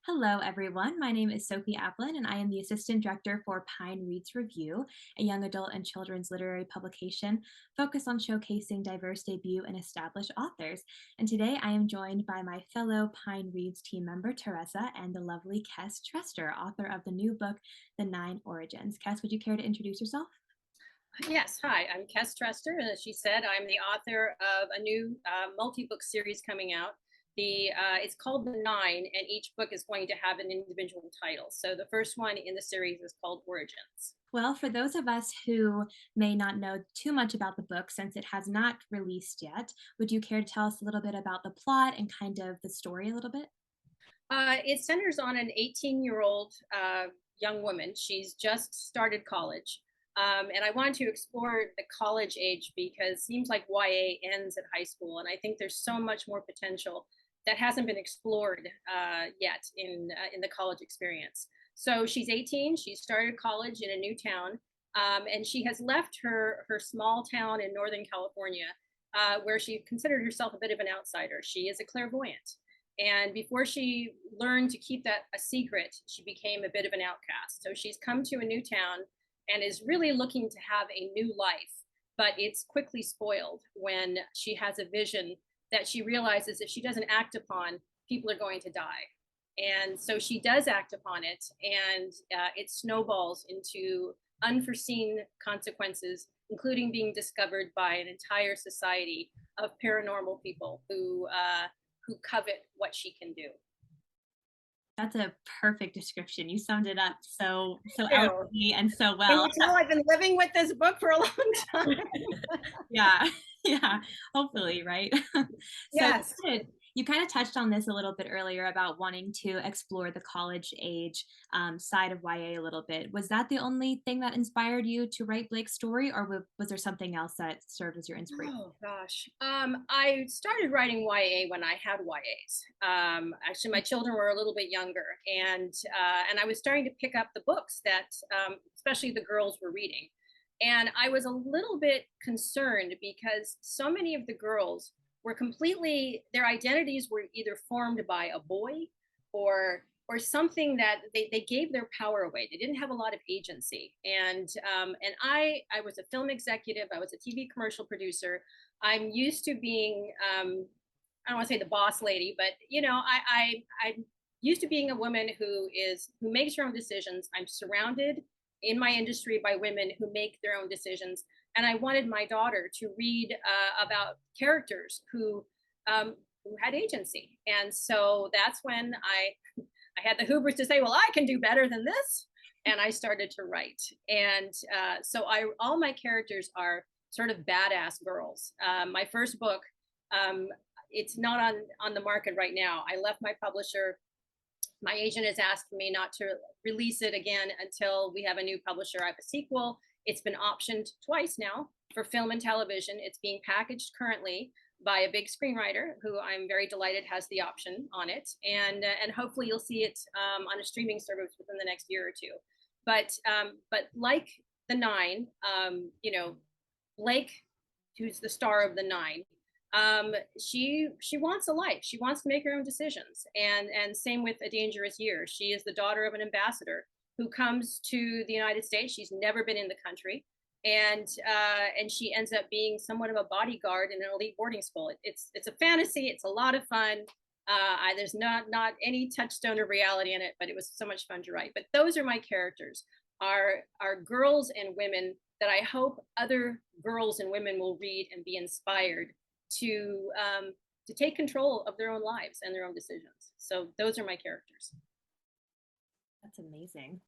Hello, everyone. My name is Sophie Aplin, and I am the Assistant Director for Pine Reads Review, a young adult and children's literary publication focused on showcasing diverse debut and established authors. And today I am joined by my fellow Pine Reads team member, Teresa, and the lovely Kes Trester, author of the new book, The Nine Origins. Kes, would you care to introduce yourself? Yes, hi, I'm Kes Trester, and as she said, I'm the author of a new multi-book series coming out. It's called The Nine, and each book is going to have an individual title. So the first one in the series is called Origins. Well, for those of us who may not know too much about the book since it has not released yet, would you care to tell us a little bit about the plot and kind of the story a little bit? It centers on an 18-year-old young woman. She's just started college. And I wanted to explore the college age because it seems like YA ends at high school. And I think there's so much more potential that hasn't been explored yet in the college experience. So she's 18. She started college in a new town. And she has left her small town in Northern California where she considered herself a bit of an outsider. She is a clairvoyant. And before she learned to keep that a secret, she became a bit of an outcast. So she's come to a new town and is really looking to have a new life, but it's quickly spoiled when she has a vision that she realizes if she doesn't act upon, people are going to die. And so she does act upon it, and it snowballs into unforeseen consequences, including being discovered by an entire society of paranormal people who covet what she can do. That's a perfect description. You summed it up so Ew. eloquently and so Can well. you tell I've been living with this book for a long time? Yeah, yeah, hopefully, right? So Yes. you kind of touched on this a little bit earlier about wanting to explore the college age side of YA a little bit. Was that the only thing that inspired you to write Blake's story, or was there something else that served as your inspiration? Oh gosh. I started writing YA when I had YAs. Actually, my children were a little bit younger, and I was starting to pick up the books that, especially the girls were reading, and I was a little bit concerned because so many of the girls were completely their identities were either formed by a boy or something that they gave their power away. They didn't have a lot of agency. And was a film executive. I was a TV commercial producer. I'm used to being I don't want to say the boss lady, but I'm used to being a woman who makes her own decisions. I'm surrounded in my industry by women who make their own decisions, and I wanted my daughter to read about characters who had agency. And so that's when I had the hubris to say, well, I can do better than this. And I started to write. And all my characters are sort of badass girls. My first book, um, it's not on the market right now. I left my publisher. My agent has asked me not to release it again until we have a new publisher. I have a sequel. It's been optioned twice now for film and television. It's being packaged currently by a big screenwriter who I'm very delighted has the option on it, and hopefully you'll see it on a streaming service within the next year or two. But like the Nine, Blake, who's the star of the Nine, she wants a life. She wants to make her own decisions, and same with A Dangerous Year. She is the daughter of an ambassador who comes to the United States. She's never been in the country, and she ends up being somewhat of a bodyguard in an elite boarding school. It's a fantasy. It's a lot of fun. There's not any touchstone of reality in it, but it was so much fun to write. But those are my characters, are girls and women that I hope other girls and women will read and be inspired to to take control of their own lives and their own decisions. So those are my characters. That's amazing.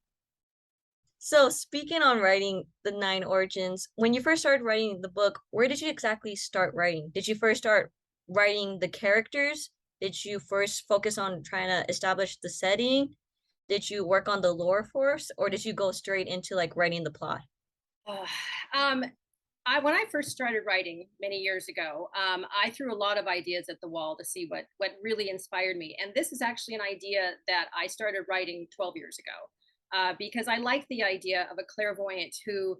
So, speaking on writing the Nine Origins, when you first started writing the book, where did you exactly start writing? Did you first start writing the characters? Did you first focus on trying to establish the setting? Did you work on the lore first, or did you go straight into like writing the plot? Uh, um, when I first started writing many years ago, I threw a lot of ideas at the wall to see what really inspired me. And this is actually an idea that I started writing 12 years ago because I like the idea of a clairvoyant who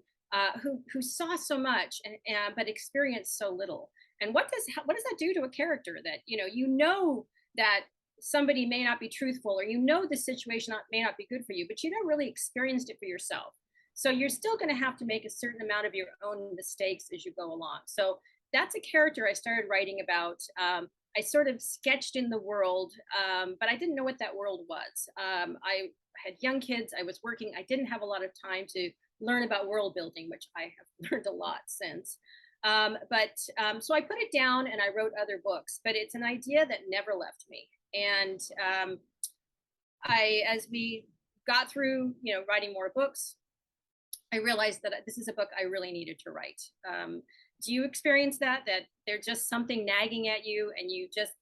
saw so much but experienced so little. And what does that do to a character that you know that somebody may not be truthful, or the situation may not be good for you, but you don't really experienced it for yourself. So you're still going to have to make a certain amount of your own mistakes as you go along. So that's a character I started writing about. I sort of sketched in the world, but I didn't know what that world was. I had young kids, I was working, I didn't have a lot of time to learn about world building, which I have learned a lot since. So I put it down and I wrote other books, but it's an idea that never left me. And as we got through, writing more books, I realized that this is a book I really needed to write. Do you experience that there's just something nagging at you, and you just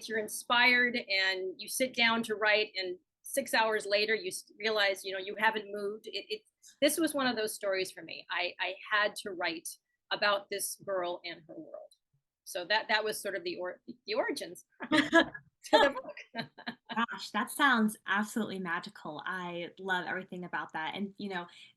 you're inspired and you sit down to write, and 6 hours later you realize you haven't moved? This was one of those stories for me. I had to write about this girl and her world. So that was sort of the origins to the book. Gosh, that sounds absolutely magical. I love everything about that. And,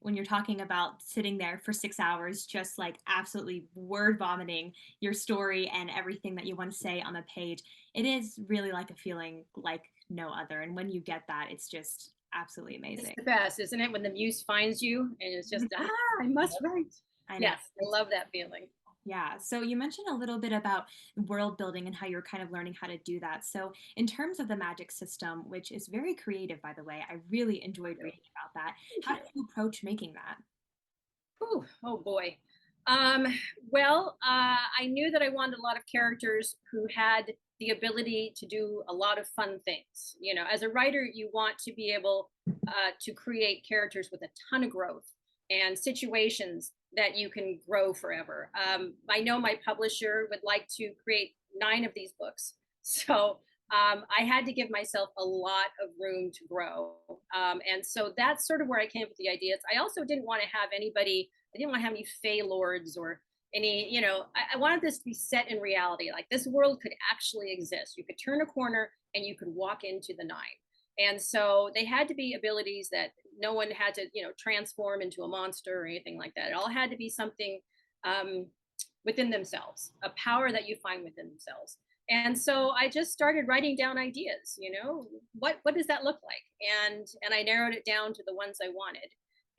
when you're talking about sitting there for 6 hours, just like absolutely word vomiting your story and everything that you want to say on the page, it is really like a feeling like no other. And when you get that, it's just absolutely amazing. It's the best, isn't it? When the muse finds you and it's just, I must write. I know. Yes, I love that feeling. Yeah. So you mentioned a little bit about world building and how you're kind of learning how to do that. So in terms of the magic system, which is very creative, by the way, I really enjoyed reading about that. How did you approach making that? Ooh, oh boy. I knew that I wanted a lot of characters who had the ability to do a lot of fun things. As a writer, you want to be able to create characters with a ton of growth and situations that you can grow forever. I know my publisher would like to create 9 of these books. So I had to give myself a lot of room to grow. And so that's sort of where I came up with the ideas. I also didn't want to have I didn't want to have any Fey Lords or any, I wanted this to be set in reality. Like, this world could actually exist. You could turn a corner and you could walk into the 9. And so they had to be abilities that no one had to, transform into a monster or anything like that. It all had to be something within themselves, a power that you find within themselves. And so I just started writing down ideas. What does that look like? And I narrowed it down to the ones I wanted.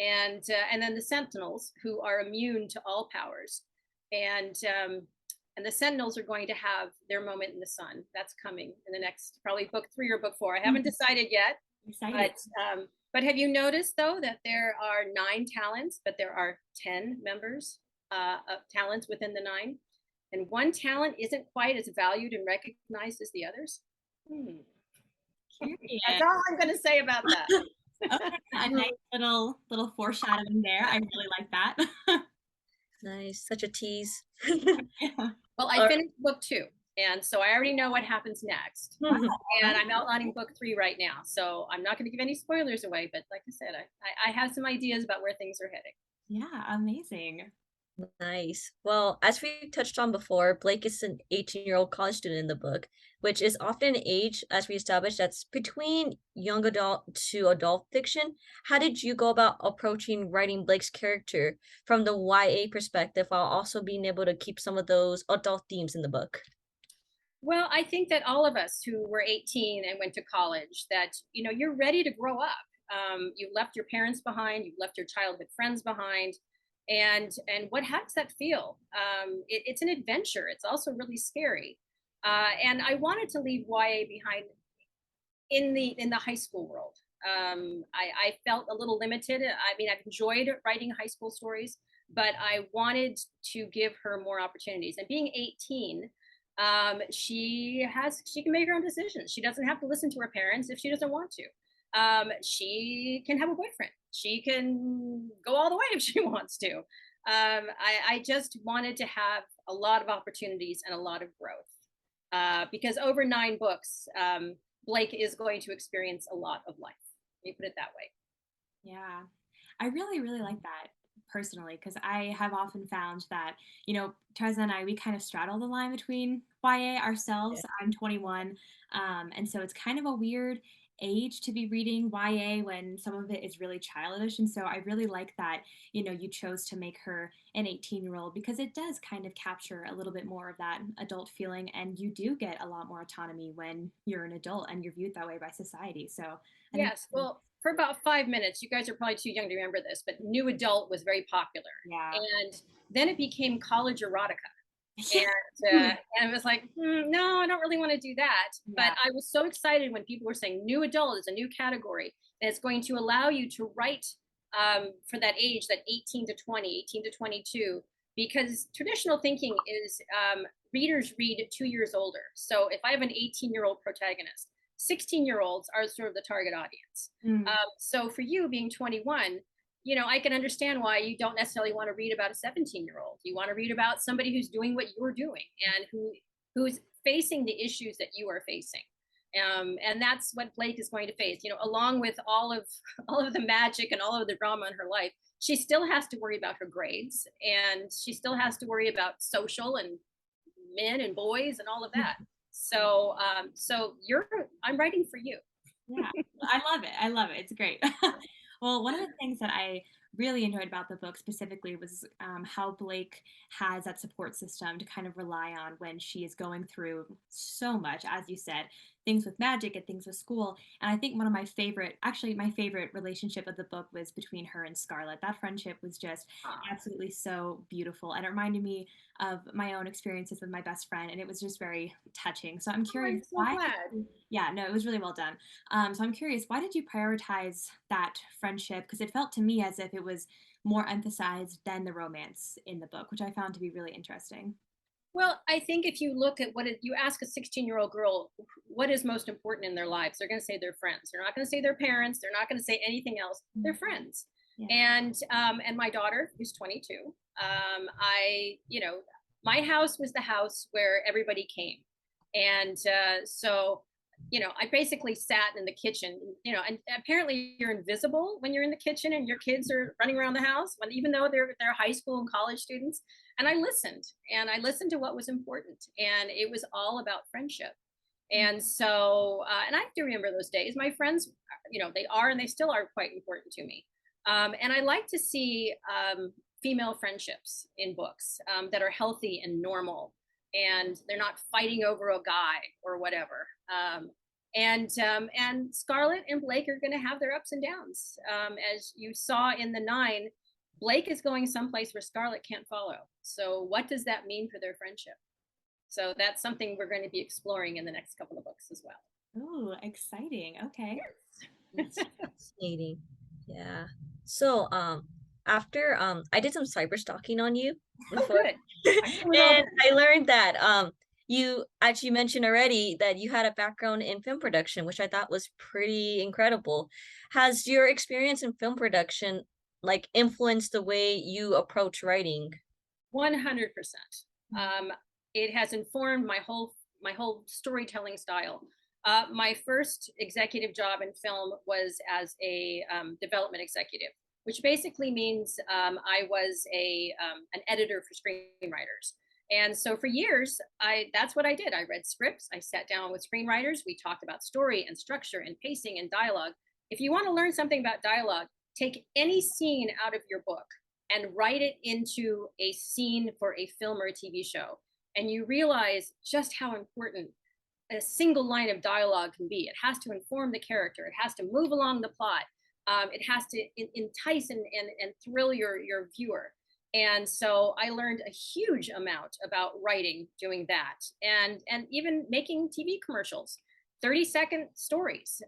And then the Sentinels, who are immune to all powers, and the Sentinels are going to have their moment in the sun. That's coming in the next, probably book 3 or book 4. I haven't decided yet. Excited. But have you noticed, though, that there are 9 talents, but there are 10 members of talents within the 9? And one talent isn't quite as valued and recognized as the others? That's all I'm going to say about that. Okay, a nice little foreshadowing there. I really like that. Nice, such a tease. Yeah. Well, I finished book 2, and so I already know what happens next. And I'm outlining book 3 right now, so I'm not going to give any spoilers away. But like I said, I have some ideas about where things are heading. Yeah, amazing. Nice. Well, as we touched on before, Blake is an 18-year-old college student in the book, which is often an age, as we established, that's between young adult to adult fiction. How did you go about approaching writing Blake's character from the YA perspective while also being able to keep some of those adult themes in the book? Well, I think that all of us who were 18 and went to college, that you're ready to grow up. You've left your parents behind, you've left your childhood friends behind, and how does that feel? It's an adventure. It's also really scary, and I wanted to leave YA behind in the high school world. I felt a little limited. I mean, I've enjoyed writing high school stories, but I wanted to give her more opportunities. And being 18, she can make her own decisions. She doesn't have to listen to her parents if she doesn't want to. She can have a boyfriend. She can go all the way if she wants to. I just wanted to have a lot of opportunities and a lot of growth, because over 9 books, Blake is going to experience a lot of life. Let me put it that way. Yeah, I really, really like that personally, because I have often found that, Treza and I, we kind of straddle the line between YA ourselves. I'm 21, and so it's kind of a weird age to be reading YA when some of it is really childish. And so I really like that, you chose to make her an 18-year-old because it does kind of capture a little bit more of that adult feeling. And you do get a lot more autonomy when you're an adult and you're viewed that way by society. So I think, Yes. Well, for about 5 minutes, you guys are probably too young to remember this, but new adult was very popular. yeah. And then it became college erotica. Yeah. And it was like, no, I don't really want to do that. But Yeah. I was so excited when people were saying new adult is a new category and it's going to allow you to write for that age, that 18 to 20, 18 to 22, because traditional thinking is readers read 2 years older. So if I have an 18-year-old protagonist, 16-year-olds are sort of the target audience. Mm. So for you being 21, I can understand why you don't necessarily want to read about a 17-year-old. You want to read about somebody who's doing what you're doing and who's facing the issues that you are facing. And that's what Blake is going to face. Along with all of all of the magic and all of the drama in her life, she still has to worry about her grades, and she still has to worry about social and men and boys and all of that. So, I'm writing for you. Yeah, I love it. I love it. It's great. Well, one of the things that I really enjoyed about the book specifically was how Blake has that support system to kind of rely on when she is going through so much, as you said, things with magic and things with school. And I think one of my favorite, actually, my favorite relationship of the book was between her and Scarlett. That friendship was just absolutely so beautiful. And it reminded me of my own experiences with my best friend. And it was just very touching. So I'm curious I'm so why. glad. Yeah, no, it was really well done. So I'm curious, why did you prioritize that friendship? Because it felt to me as if it was more emphasized than the romance in the book, which I found to be really interesting. Well, I think if you look at you ask a 16-year-old girl what is most important in their lives, they're going to say their friends. They're not going to say their parents. They're not going to say anything else. They're friends. Yeah. And my daughter, who's 22, my house was the house where everybody came, and so I basically sat in the kitchen, and apparently you're invisible when you're in the kitchen and your kids are running around the house, even though they're high school and college students. And I listened to what was important, and it was all about friendship. And so, and I do remember those days. My friends, they are and they still are quite important to me. And I like to see female friendships in books that are healthy and normal, and they're not fighting over a guy or whatever. And Scarlett and Blake are going to have their ups and downs. As you saw in the 9, Blake is going someplace where Scarlett can't follow. So what does that mean for their friendship? So that's something we're going to be exploring in the next couple of books as well. Oh, exciting. Okay. Yes. That's fascinating. Yeah. So, after I did some cyber stalking on you before, Good. and I learned that you, as you mentioned already, that you had a background in film production, which I thought was pretty incredible. Has your experience in film production like influenced the way you approach writing? 100%. It has informed my whole storytelling style. My first executive job in film was as a development executive, which basically means I was an editor for screenwriters. And so for years, that's what I did. I read scripts. I sat down with screenwriters. We talked about story and structure and pacing and dialogue. If you want to learn something about dialogue, take any scene out of your book and write it into a scene for a film or a TV show. And you realize just how important a single line of dialogue can be. It has to inform the character. It has to move along the plot. It has to entice and thrill your viewer. And so I learned a huge amount about writing doing that, and even making TV commercials, 30-second stories.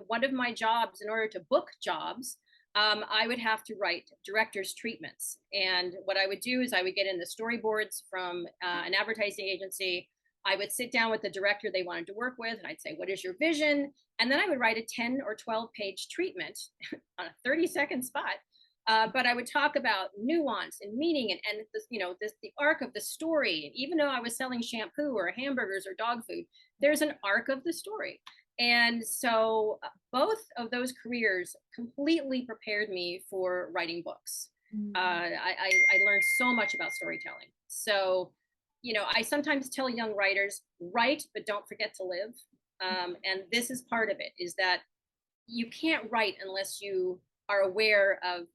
One of my jobs, in order to book jobs, I would have to write director's treatments. And what I would do is I would get in the storyboards from an advertising agency. I would sit down with the director they wanted to work with, and I'd say, what is your vision? And then I would write a 10 or 12-page treatment on a 30-second spot. But I would talk about nuance and meaning and the arc of the story. And even though I was selling shampoo or hamburgers or dog food, there's an arc of the story. And so both of those careers completely prepared me for writing books. I learned so much about storytelling. So, I sometimes tell young writers, write, but don't forget to live. And this is part of it, is that you can't write unless you are aware of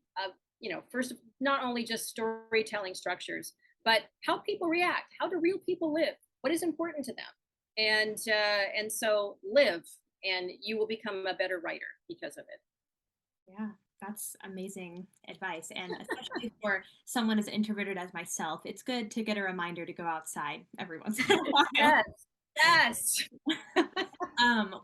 first, not only just storytelling structures, but how people react, how do real people live, what is important to them, and so live, and you will become a better writer because of it. Yeah, that's amazing advice. And especially for someone as introverted as myself, it's good to get a reminder to go outside every once in a while. Yes, yes.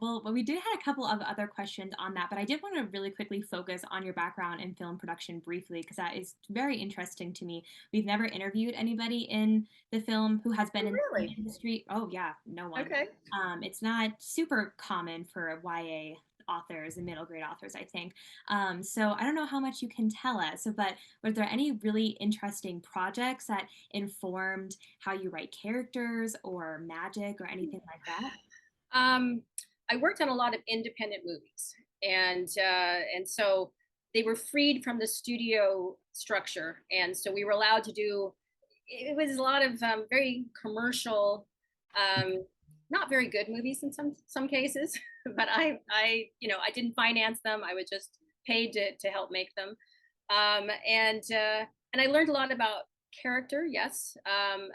Well, we did have a couple of other questions on that, but I did want to really quickly focus on your background in film production briefly, because that is very interesting to me. We've never interviewed anybody in the film who has been Oh, in the really? industry. Oh, yeah, no one. Okay. It's not super common for YA authors and middle grade authors, I think. So I don't know how much you can tell us, but were there any really interesting projects that informed how you write characters or magic or anything like that? Um, I worked on a lot of independent movies, and so they were freed from the studio structure, and so we were allowed to do. It was a lot of very commercial, um, not very good movies in some cases, but I didn't finance them. I was just paid to help make them, and I learned a lot about character. Yes,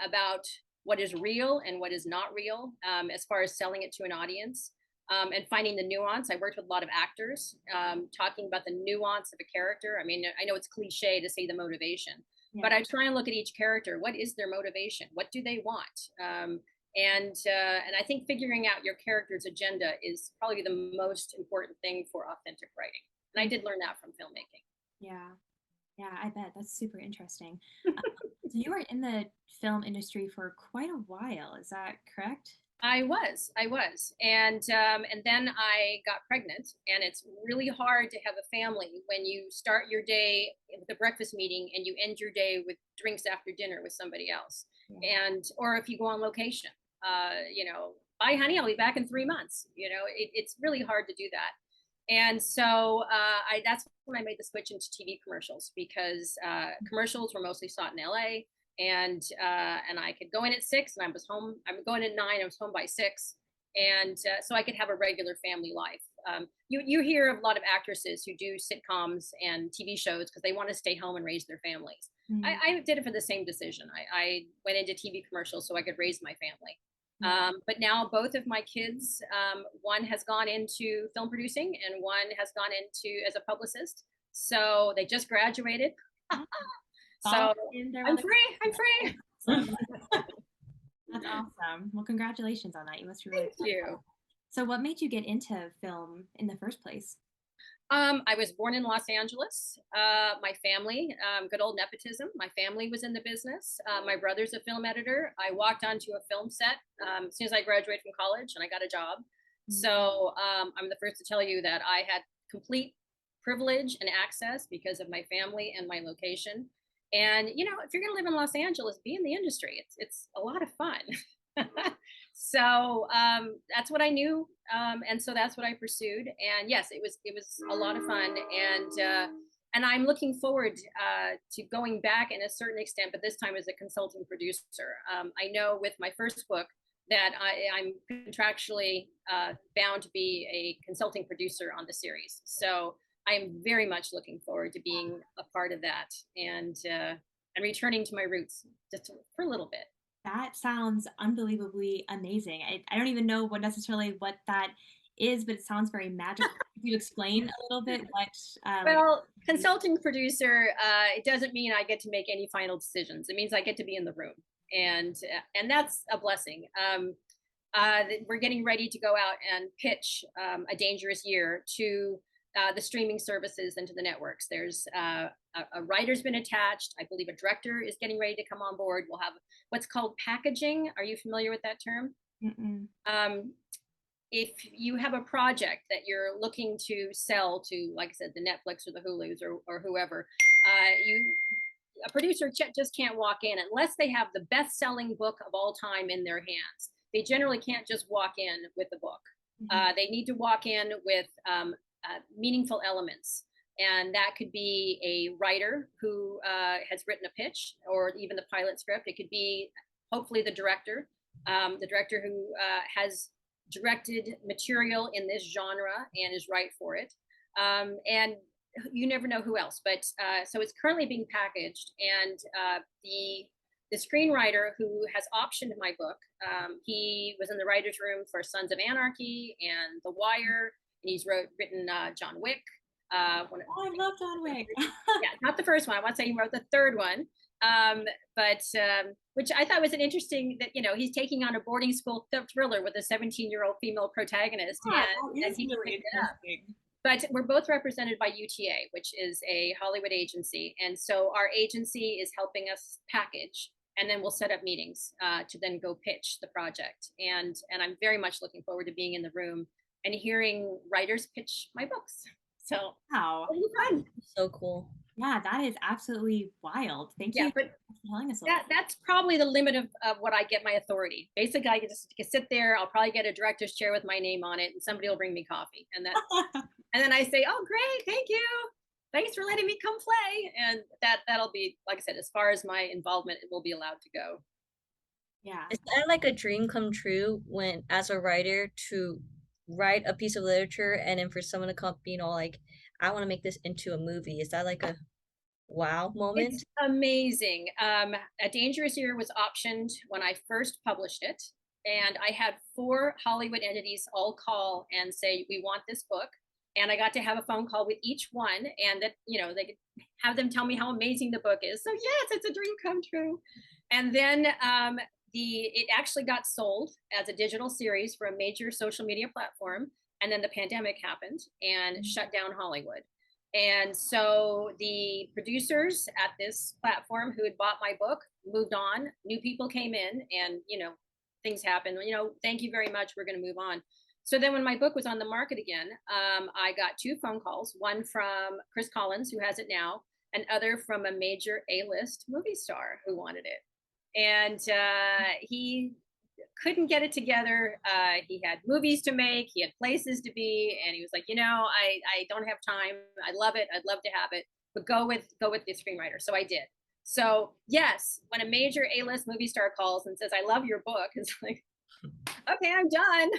about what is real and what is not real, as far as selling it to an audience, and finding the nuance. I worked with a lot of actors, talking about the nuance of a character. I mean, I know it's cliche to say the motivation, Yeah. but I try and look at each character. What is their motivation? What do they want? And I think figuring out your character's agenda is probably the most important thing for authentic writing. And I did learn that from filmmaking. Yeah. Yeah, I bet. That's super interesting. So you were in the film industry for quite a while, is that correct? I was, and then I got pregnant, and it's really hard to have a family when you start your day with a breakfast meeting and you end your day with drinks after dinner with somebody else, Yeah. and or if you go on location, bye, honey, I'll be back in 3 months. It's really hard to do that, and so I that's when I made the switch into TV commercials, because commercials were mostly shot in LA, and I could go in at 6 and I was home. I'm going at 9. I was home by 6, and so I could have a regular family life. You hear of a lot of actresses who do sitcoms and TV shows because they want to stay home and raise their families. Mm, I did it for the same decision. I went into TV commercials so I could raise my family. yeah. But now both of my kids, one has gone into film producing and one has gone into as a publicist. So they just graduated. Fall So in there while I'm free. I'm free. awesome. That's awesome. Well, congratulations on that. You must be really Thank excited. you. So what made you get into film in the first place? I was born in Los Angeles. My family, good old nepotism. My family was in the business. My brother's a film editor. I walked onto a film set as soon as I graduated from college, and I got a job. Mm, So I'm the first to tell you that I had complete privilege and access because of my family and my location. And if you're going to live in Los Angeles, be in the industry. It's a lot of fun. So that's what I knew, and so that's what I pursued. And yes, it was a lot of fun, and I'm looking forward to going back in a certain extent, but this time as a consulting producer. I know with my first book that I'm contractually bound to be a consulting producer on the series. So I'm very much looking forward to being a part of that, and returning to my roots just for a little bit. that sounds unbelievably amazing. I don't even know what that is, but it sounds very magical. Could you explain a little bit what like Well, consulting producer, it doesn't mean I get to make any final decisions. It means I get to be in the room, and that's a blessing. We're getting ready to go out and pitch A Dangerous Year to the streaming services and to the networks. There's a writer's been attached. I believe a director is getting ready to come on board. We'll have what's called packaging. Are you familiar with that term? mm-mm. Um, if you have a project that you're looking to sell to, like I said, the Netflix or the Hulus or whoever, you a producer just can't walk in unless they have the best-selling book of all time in their hands. They generally can't just walk in with the book. They need to walk in with meaningful elements, and that could be a writer who has written a pitch or even the pilot script. It could be hopefully the director who has directed material in this genre and is right for it. And you never know who else. But so it's currently being packaged, and the screenwriter who has optioned my book, he was in the writers' room for Sons of Anarchy and The Wire, and he's written John Wick. Oh, I love John Wick. Yeah, not the first one. I want to say he wrote the third one. But which I thought was an interesting that he's taking on a boarding school thriller with a 17-year-old female protagonist, Yeah, and that is he really picked it up. interesting. But we're both represented by UTA, which is a Hollywood agency, and so our agency is helping us package, and then we'll set up meetings to then go pitch the project. And I'm very much looking forward to being in the room and hearing writers pitch my books. So Wow. it'll be fun. So cool. Yeah, that is absolutely wild. Thank Yeah, you but for telling us a little. that's probably the limit of what I get my authority. Basically, I can just sit there. I'll probably get a director's chair with my name on it, and somebody will bring me coffee, and and then I say, "Oh, great, thank you, thanks for letting me come play." And that'll be, like I said, as far as my involvement will be allowed to go. Yeah. Is that like a dream come true when, as a writer, to write a piece of literature and then for someone to come being all like, I want to make this into a movie? Is that like a wow It's moment? amazing. A Dangerous Year was optioned when I first published it, and I had 4 Hollywood entities all call and say, "We want this book." And I got to have a phone call with each one, and that they could have them tell me how amazing the book is. So yes, it's a dream come true. And then it actually got sold as a digital series for a major social media platform, and then the pandemic happened and shut down Hollywood. And so the producers at this platform who had bought my book moved on. New people came in, and things happened. Thank you very much. We're going to move on. So then, when my book was on the market again, I got 2 phone calls. One from Chris Collins, who has it now, and other from a major A-list movie star who wanted it. And he couldn't get it together. He had movies to make, he had places to be, and he was like, I don't have time. I love it. I'd love to have it, but go with the screenwriter. So I did. So yes, when a major A-list movie star calls and says, "I love your book," it's like, okay, I'm done.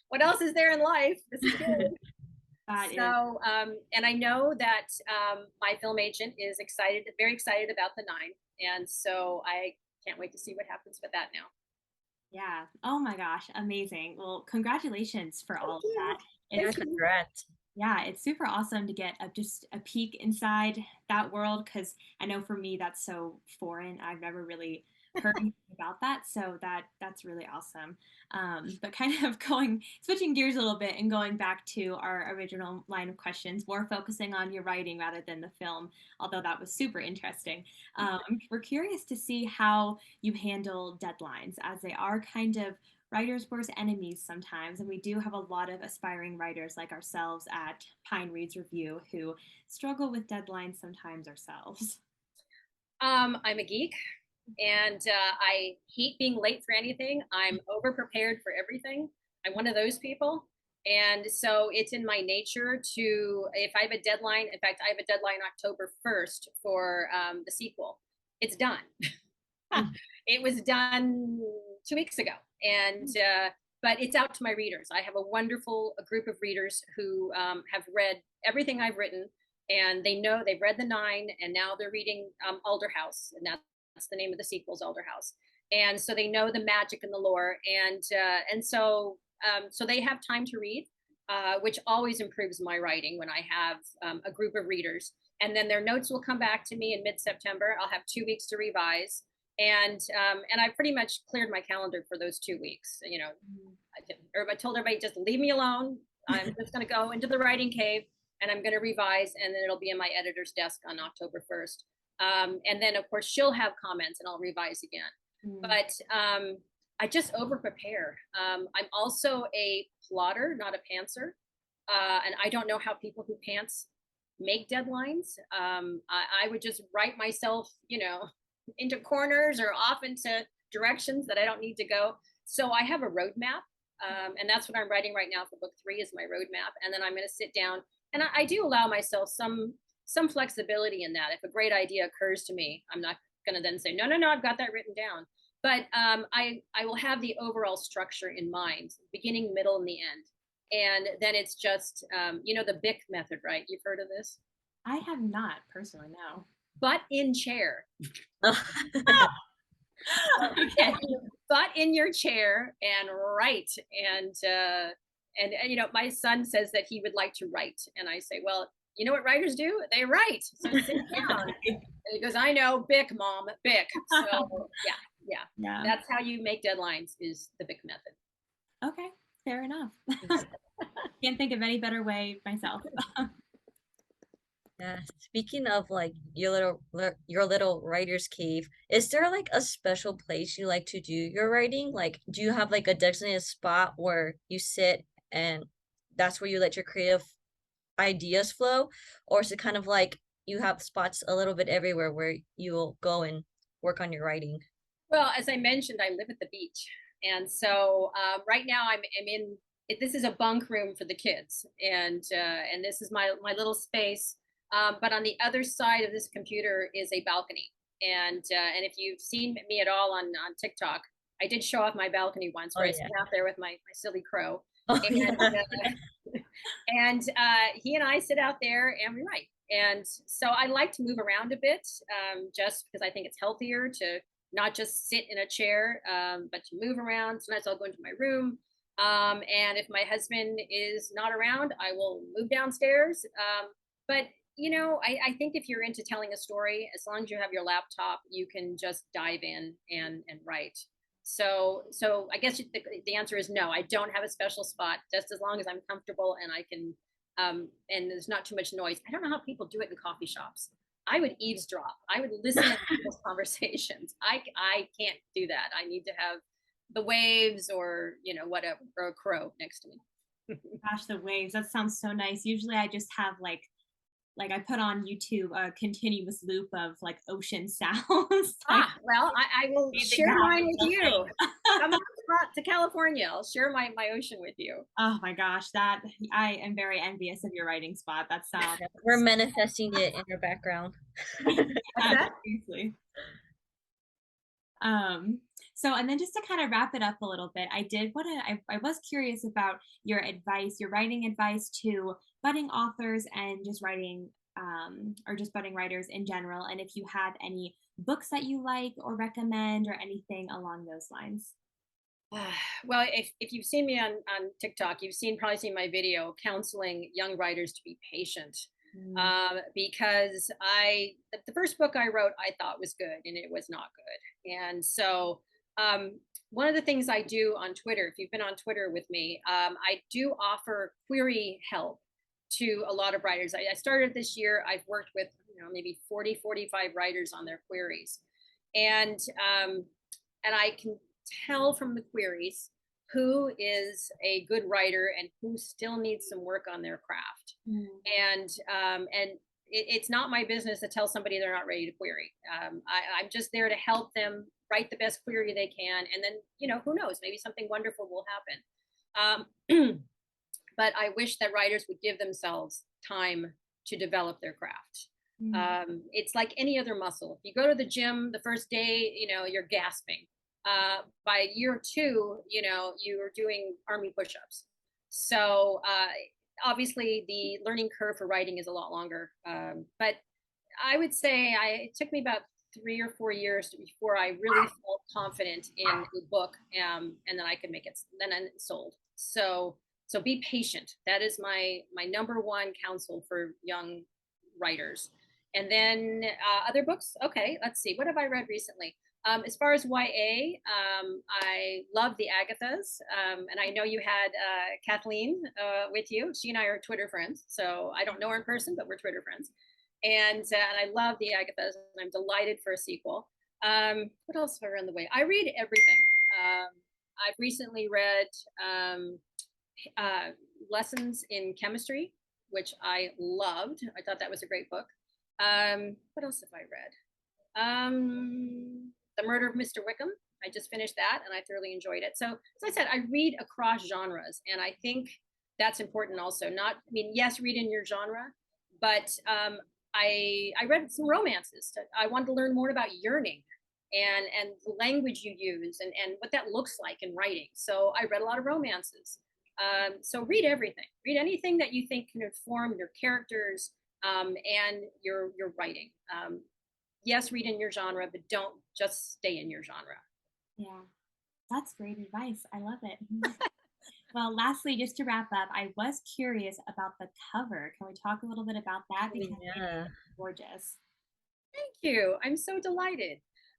What else is there in life? This is good. That is So, and I know that my film agent is very excited about the 9, and so I can't wait to see what happens with that now. yeah. Oh my gosh, amazing. Well, congratulations for all Thank of you. that. Yeah, It's Thank you. congrats. Yeah, it's super awesome to get just a peek inside that world because I know for me that's so foreign. I've never really heard anything about that, so that's really awesome. But kind of switching gears a little bit and going back to our original line of questions, more focusing on your writing rather than the film, although that was super interesting. We're curious to see how you handle deadlines as they are kind of writers' worst enemies sometimes. And we do have a lot of aspiring writers like ourselves at Pine Reads Review who struggle with deadlines sometimes ourselves. I'm a geek, and I hate being late for anything. I'm over prepared for everything. I'm one of those people. And so it's in my nature to, if I have a deadline, in fact, I have a deadline October 1st for the sequel. It's done. It was done 2 weeks ago. And, but it's out to my readers. I have a wonderful group of readers who have read everything I've written, and they know they've read the 9, and now they're reading Alder House, and that's the name of the sequel, is Alder House. And so they know the magic and the lore, and so they have time to read, which always improves my writing when I have a group of readers. And then their notes will come back to me in mid-September. I'll have 2 weeks to revise, and I pretty much cleared my calendar for those 2 weeks. I told everybody, just leave me alone. I'm just going to go into the writing cave, and I'm going to revise, and then it'll be in my editor's desk on October 1st. And then, of course, she'll have comments, and I'll revise again. But I just over prepare. I'm also a plotter, not a pantser. And I don't know how people who pants make deadlines. I would just write myself, into corners or off into directions that I don't need to go. So I have a roadmap. And that's what I'm writing right now for book 3 is my roadmap. And then I'm going to sit down, and I do allow myself some flexibility in that. If a great idea occurs to me, I'm not going to then say, no, I've got that written down. But I will have the overall structure in mind, beginning, middle, and the end. And then it's just, the Bic method, right? You've heard of this? I have not personally, no. Butt in chair. Okay. Butt in your chair and write. And my son says that he would like to write. And I say, well, you know what writers do? They write. So sit down. And he goes, I know, Bic, Mom, Bic. So yeah. Yeah. That's how you make deadlines, is the Bic method. Okay, fair enough. Can't think of any better way myself. Yeah. Speaking of like your little writer's cave, is there like a special place you like to do your writing? Like, do you have like a designated spot where you sit and that's where you let your creative ideas flow? Or is it kind of like you have spots a little bit everywhere where you'll go and work on your writing? Well, as I mentioned, I live at the beach. And so right now I'm in, this is a bunk room for the kids. And this is my little space. But on the other side of this computer is a balcony. And if you've seen me at all on TikTok, I did show off my balcony once Oh where I yeah. sit out there with my silly crow. Oh And, yeah. and he and I sit out there and we write. And so I like to move around a bit, just because I think it's healthier to not just sit in a chair, but to move around. Sometimes I'll go into my room. And if my husband is not around, I will move downstairs. But I think if you're into telling a story, as long as you have your laptop, you can just dive in and write. So I guess the answer is no. I don't have a special spot. Just as long as I'm comfortable and I can, and there's not too much noise. I don't know how people do it in coffee shops. I would eavesdrop. I would listen to people's conversations. I can't do that. I need to have the waves or whatever, or a crow next to me. Gosh, the waves. That sounds so nice. Usually I just have like I put on YouTube a continuous loop of like ocean sounds. Like, Well, I will breathing share mine sounds, with you. nothing. Come out to California. I'll share my ocean with you. Oh my gosh, that I am very envious of your writing spot. That sounds We're manifesting it in your background. What's that? seriously. So and then just to kind of wrap it up a little bit, I was curious about your advice, your writing advice to budding authors and just writing or just budding writers in general, and if you had any books that you like or recommend or anything along those lines. Well, if you've seen me on TikTok, you've probably seen my video counseling young writers to be patient. Mm. Because the first book I wrote, I thought was good and it was not good. And so one of the things I do on Twitter, if you've been on Twitter with me, I do offer query help to a lot of writers. I started this year. I've worked with maybe 40, 45 writers on their queries. And I can tell from the queries who is a good writer and who still needs some work on their craft. Mm. And it's not my business to tell somebody they're not ready to query. I'm just there to help them write the best query they can, and then who knows, maybe something wonderful will happen. But I wish that writers would give themselves time to develop their craft. Mm. It's like any other muscle. If you go to the gym the first day, you're gasping. By year 2, you're doing army push-ups. So obviously the learning curve for writing is a lot longer. But I would say it took me about 3 or 4 years before I really felt confident in a book, and then I could make it, then it sold. So be patient. That is my number one counsel for young writers. And then other books. Okay, let's see. What have I read recently? As far as YA, I love the Agathas. And I know you had Kathleen with you. She and I are Twitter friends. So I don't know her in person, but we're Twitter friends. And I love the Agathas, and I'm delighted for a sequel. What else have I read on the way? I read everything. I've recently read Lessons in Chemistry, which I loved. I thought that was a great book. What else have I read? The Murder of Mr Wickham. I just finished that and I thoroughly enjoyed it. So as I said, I read across genres, and I think that's important also. Yes, read in your genre, but I read some romances. I wanted to learn more about yearning and the language you use and what that looks like in writing. So I read a lot of romances. So read everything. Read anything that you think can inform your characters and your writing. Yes, read in your genre, but don't just stay in your genre. Yeah, that's great advice. I love it. Well, lastly, just to wrap up, I was curious about the cover. Can we talk a little bit about that? Oh, Because it's yeah. gorgeous. Thank you. I'm so delighted.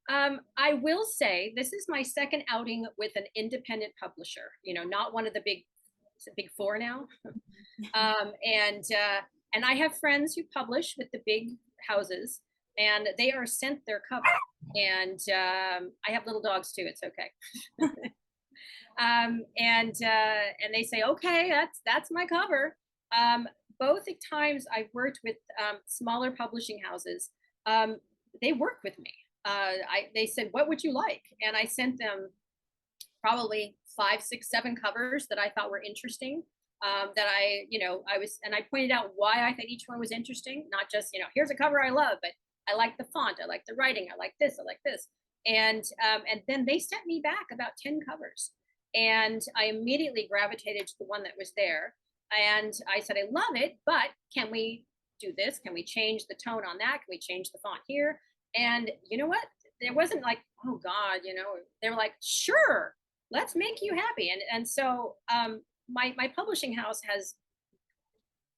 I will say this is my second outing with an independent publisher. You know, not one of the big four now. um, and uh, and I have friends who publish with the big houses, and they are sent their cover. And I have little dogs too. It's okay. And they say, okay, that's my cover. Um, both the times I've worked with smaller publishing houses, um, they work with me. They said, what would you like? And I sent them probably 5, 6, 7 covers that I thought were interesting. That and I pointed out why I thought each one was interesting, not just, here's a cover I love, but I like the font, I like the writing, I like this, I like this. And then they sent me back about 10 covers. And I immediately gravitated to the one that was there. And I said, I love it, but can we do this? Can we change the tone on that? Can we change the font here? And you know what? There wasn't like, oh God, they were like, sure, let's make you happy. And so my publishing house has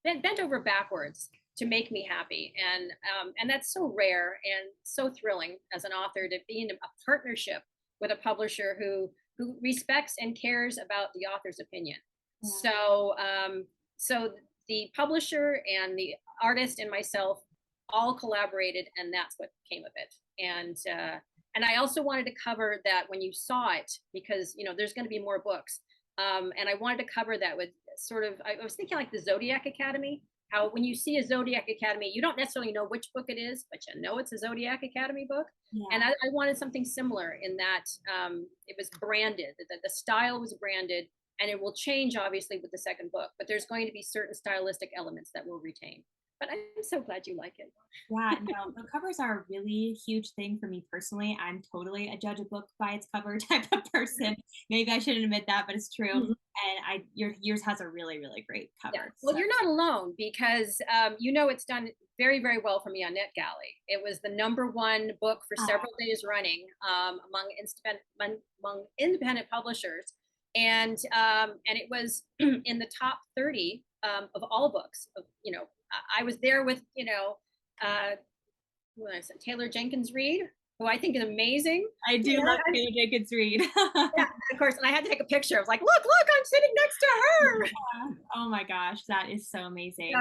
been bent over backwards to make me happy, and that's so rare and so thrilling as an author to be in a partnership with a publisher who respects and cares about the author's opinion. Yeah. So the publisher and the artist and myself all collaborated, and that's what came of it. And I also wanted to cover that when you saw it, because there's going to be more books, and I wanted to cover that with sort of, I was thinking like the Zodiac Academy. How when you see a Zodiac Academy, you don't necessarily know which book it is, but you know it's a Zodiac Academy book. Yeah. And I wanted something similar in that it was branded, that the style was branded, and it will change obviously with the second book, but there's going to be certain stylistic elements that will retain. But I'm so glad you like it. Yeah, no, the covers are a really huge thing for me personally. I'm totally a judge a book by its cover type of person. Maybe I shouldn't admit that, but it's true. Mm-hmm. And yours has a really, really great cover. Yeah. Well, so. You're not alone, because it's done very, very well for me on NetGalley. It was the #1 book for several days running among independent publishers, and it was in the top 30 of all books. I was there with Taylor Jenkins Reid, who I think is amazing. I do love Taylor Jenkins Reid. Yeah, of course. And I had to take a picture. I was like, look, I'm sitting next to her. Yeah. Oh my gosh, that is so amazing.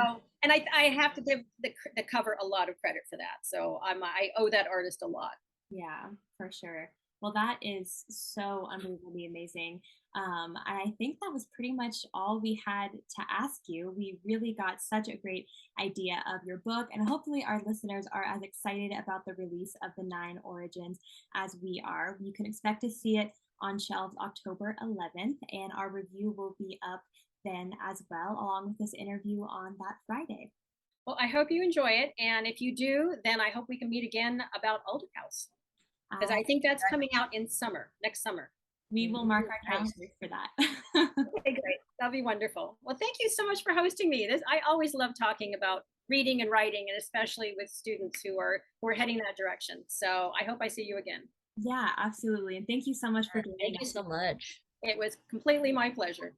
And I have to give the cover a lot of credit for that. So I owe that artist a lot. Yeah, for sure. Well, that is so unbelievably amazing. And I think that was pretty much all we had to ask you. We really got such a great idea of your book, and hopefully our listeners are as excited about the release of the 9 Origins as we are. You can expect to see it on shelves October 11th, and our review will be up then as well, along with this interview on that Friday. Well, I hope you enjoy it, and if you do, then I hope we can meet again about Alder House, because I think that's coming out in next summer. We will mark our calendars for that. Okay, great. That'll be wonderful. Well, thank you so much for hosting me. I always love talking about reading and writing, and especially with students who are heading that direction. So I hope I see you again. Yeah, absolutely. And thank you so much for doing it. Thank you so much. It was completely my pleasure.